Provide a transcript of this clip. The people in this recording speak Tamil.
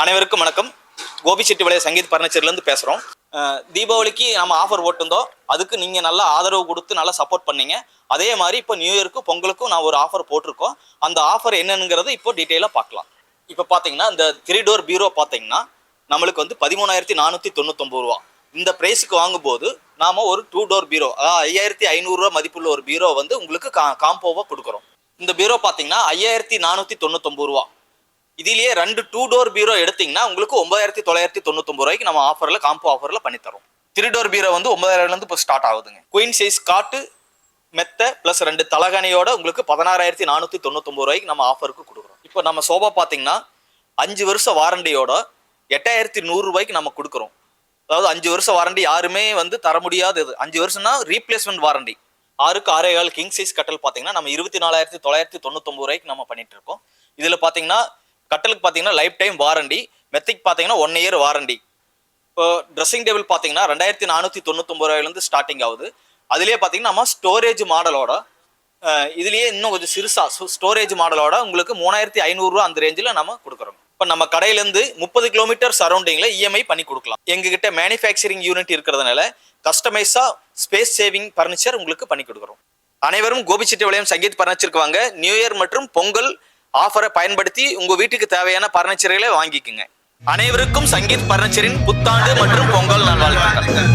அனைவருக்கும் வணக்கம். கோபிச்செட்டிபாளையம் சங்கீத் பர்னிச்சர்லேருந்து பேசுகிறோம். தீபாவளிக்கு நம்ம ஆஃபர் போட்டிருந்தோம். அதுக்கு நீங்கள் நல்லா ஆதரவு கொடுத்து நல்லா சப்போர்ட் பண்ணீங்க. அதே மாதிரி இப்போ நியூ இயருக்கும் பொங்கலுக்கும் நான் ஒரு ஆஃபர் போட்டிருக்கோம். அந்த ஆஃபர் என்னங்கிறது இப்போ டீட்டெயிலாக பார்க்கலாம். இப்போ பார்த்தீங்கன்னா இந்த 3 டோர் பீரோ பார்த்தீங்கன்னா நம்மளுக்கு வந்து 13,499 ரூபா. இந்த ப்ரைஸுக்கு வாங்கும்போது நாம் ஒரு 2 டோர் பீரோ, அதாவது 5,500 ரூபா மதிப்புள்ள ஒரு பீரோ வந்து உங்களுக்கு காம்போவாக கொடுக்குறோம். இந்த பீரோ பார்த்தீங்கன்னா 5,499 ரூபா. இதிலேயே 2 2 டோர் பீரோ எடுத்தீங்கன்னா உங்களுக்கு 9,999 ரூபாய்க்கு நம்ம ஆஃபரில் காம்போ ஆஃபரில் பண்ணித்தரோம். 3 டோர் பீரோ வந்து 9,000 இப்போ ஸ்டார்ட் ஆகுதுங்க. குயின் சைஸ் காட்டு மெத்த ப்ளஸ் 2 தலகாணியோட உங்களுக்கு 16,499 ரூபாய்க்கு நம்ம ஆஃபருக்கு கொடுக்குறோம். இப்போ நம்ம சோபா பார்த்தீங்கன்னா 5 வருஷம் வாரண்டியோட 8,100 ரூபாய்க்கு நம்ம கொடுக்குறோம். அதாவது 5 வருஷம் வாரண்டி யாருமே வந்து தர முடியாதது. 5 வருஷம்னா ரீப்ளேஸ்மெண்ட் வாரண்டி. 6க்கு 6.25 கிங் சைஸ் கட்டல் பார்த்தீங்கன்னா நம்ம 24,999 ரூபாய்க்கு நம்ம பண்ணிட்டு இருக்கோம். இதில் பார்த்தீங்கன்னா கட்டலுக்கு பார்த்தீங்கன்னா லைஃப் டைம் வாரண்டி, மெத்திக் பார்த்தீங்கன்னா 1 இயர் வாரண்டி. இப்போ ட்ரெஸ்ஸிங் டேபிள் பார்த்தீங்கன்னா 2,499 ரூபாயிலேருந்து ஸ்டார்டிங் ஆகுது. அதுலேயே பார்த்தீங்கன்னா நம்ம ஸ்டோரேஜ் மாடலோட இதுலேயே இன்னும் கொஞ்சம் சிறுசாக ஸ்டோரேஜ் மாடலோட உங்களுக்கு 3,500 ரூபா அந்த ரேஞ்சில் நம்ம கொடுக்குறோம். இப்போ நம்ம கடையிலேருந்து 30 கிலோமீட்டர் சரௌண்டிங்கில் இஎம்ஐ பண்ணி கொடுக்கலாம். எங்ககிட்ட மேனுஃபேக்சரிங் யூனிட் இருக்கிறதுனால கஸ்டமைஸாக ஸ்பேஸ் சேவிங் ஃபர்னிச்சர் உங்களுக்கு பண்ணி கொடுக்குறோம். அனைவரும் கோபிச்செட்டிபாளையம் சங்கீத் பர்னிச்சருக்கு வாங்க. நியூ இயர் மற்றும் பொங்கல் ஆஃபரை பயன்படுத்தி உங்க வீட்டுக்கு தேவையான பர்னிச்சர்களை வாங்கிக்குங்க. அனைவருக்கும் சங்கீத் பர்னிச்சரின் புத்தாண்டு மற்றும் பொங்கல் நல்வாழ்த்துக்கள்.